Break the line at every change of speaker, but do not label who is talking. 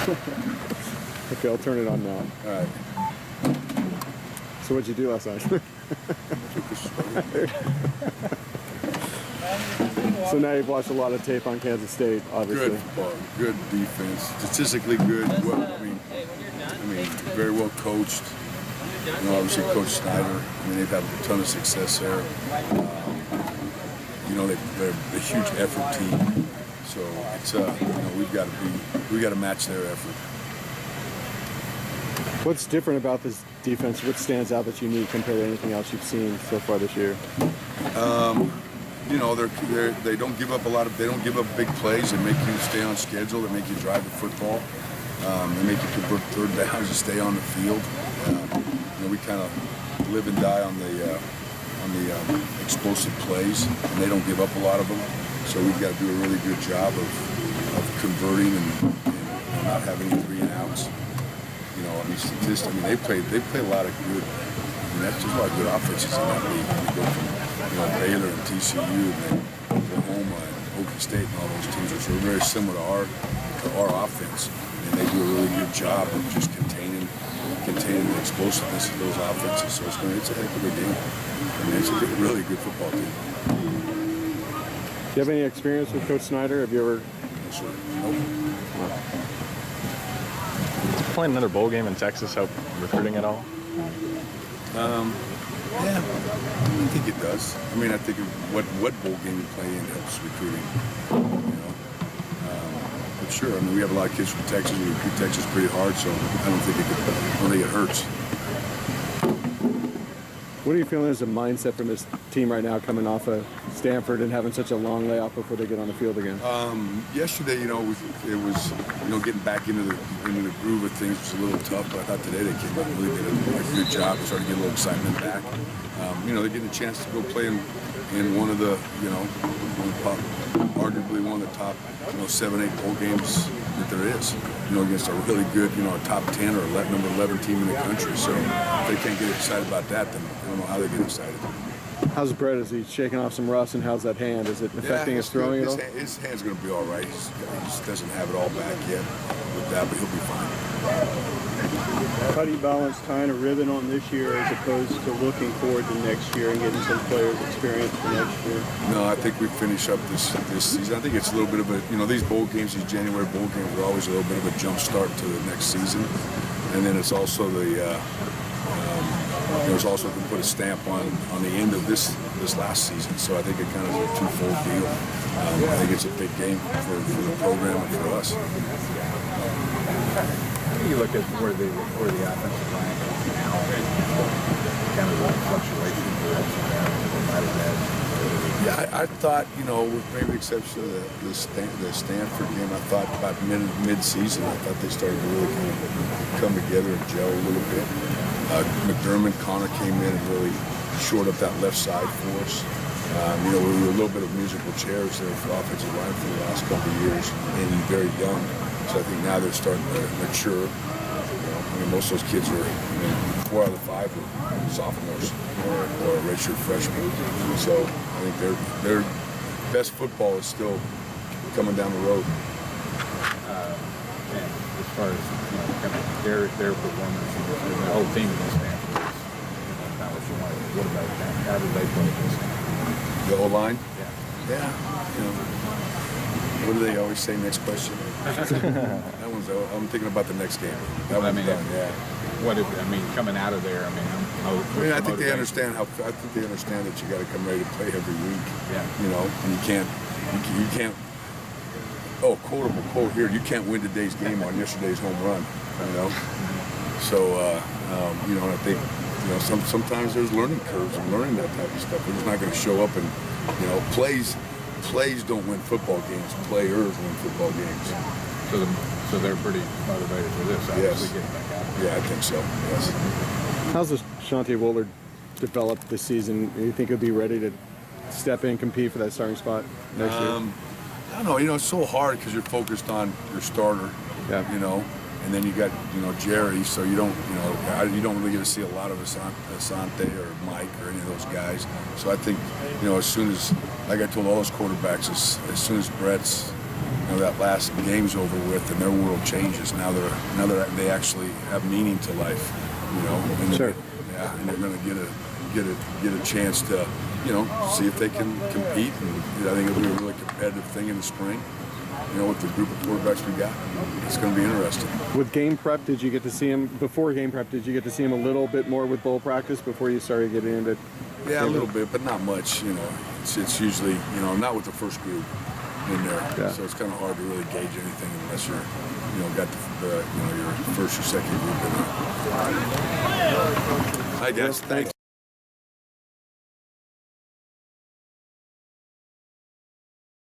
Okay, I'll turn it on now.
All right.
So what'd you do last night? So now you've watched a lot of tape on Kansas State, obviously.
Good football, good defense, statistically good. Well, I mean, very well coached. Obviously, Coach Snyder. They've had a ton of success there. They're a huge effort team. So it's we got to match their effort.
What's different about this defense? What stands out that's unique compared to anything else you've seen so far this year?
They don't give up they don't give up big plays. They make you stay on schedule. They make you drive the football. They make you convert third downs and stay on the field. We kind of live and die on the explosive plays, and they don't give up a lot of them. So we've got to do a really good job of converting and not having any 3 and outs. Statistically, they play a lot of good. There's a lot of good offenses in that league. They go from Baylor and TCU and then Oklahoma and Okie State and all those teams are very similar to our offense, and they do a really good job of just containing the explosiveness of those offenses. So it's a heck of a game. It's a really good football team.
Do you have any experience with Coach Snyder? Have you ever?
No, sir. Nope.
Playing another bowl game in Texas help recruiting at all?
Yeah, I think it does. I think what bowl game you play in helps recruiting. But sure, we have a lot of kids from Texas. We recruit Texas pretty hard, so I don't think it hurts.
What are you feeling as a mindset from this team right now, coming off of Stanford and having such a long layoff before they get on the field again?
Yesterday, it was getting back into the groove of things was a little tough, but I thought today they came out and really did a good job. They started to get a little excitement back. They're getting a chance to go play in one of the, arguably one of the top, 7-8 bowl games that there is, against a really good, top 10 or number 11 team in the country. So if they can't get excited about that, then I don't know how they get excited.
How's Brett? Is he shaking off some rust, and how's that hand? Is it affecting his throwing at all?
His hand's going to be all right. He just doesn't have it all back yet with that, but he'll be fine.
How do you balance tying a ribbon on this year as opposed to looking forward to next year and getting some players' experience for next year?
No, I think we finish up this season. I think it's a little bit of a, these bowl games, these January bowl games are always a little bit of a jump start to the next season. And then it's also there's also to put a stamp on the end of this last season. So I think it kind of is a twofold deal. I think it's a big game for the program and for us.
How do you look at where the offensive line is now? Kind of the fluctuation for ups and downs that they might have had.
Yeah, I thought, with maybe the exception of the Stanford game, I thought about mid-season, I thought they started to really kind of come together and gel a little bit. McDermott, Connor came in and really shored up that left side for us. We were a little bit of musical chairs there for offensive line for the last couple of years, and very young. So I think now they're starting to mature. Most of those kids are, 4 out of the 5 are sophomores or redshirt freshmen. So I think their best football is still coming down the road.
And as far as their performance, the whole team in Stanford is not what you wanted. What about that? How did they play against Stanford?
The O-line?
Yeah.
What do they always say? Next question. That one's. I'm thinking about the next game. That one's done. Yeah.
Coming out of there,
I think they understand I think they understand that you got to come ready to play every week.
Yeah.
And you can't. Oh, quotable quote here. You can't win today's game on yesterday's home run. So I think sometimes there's learning curves and learning that type of stuff. We're just not going to show up and plays don't win football games. Players win football games.
So they're pretty motivated for this. Obviously, getting back out.
Yeah, I think so. Yes.
How's Shante Woolard developed this season? Do you think he'll be ready to step in, compete for that starting spot next year?
I don't know. It's so hard because you're focused on your starter.
Yeah.
And then you got Jerry, so you don't really get to see a lot of Asante or Mike or any of those guys. So I think as soon as, like I told all those quarterbacks, as soon as Brett's that last game's over with and their world changes. Now they actually have meaning to life, And
Sure.
Yeah, and they're going to get a chance to, see if they can compete. And I think it'll be a really competitive thing in the spring. With the group of quarterbacks we got, it's going to be interesting.
With game prep, did you get to see him before game prep? Did you get to see him a little bit more with bowl practice before you started getting into?
Yeah, a little bit, but not much. It's usually not with the first group in there.
Yeah.
So it's kind of hard to really gauge anything unless you're got your first or second group in there. Hi guys, thanks.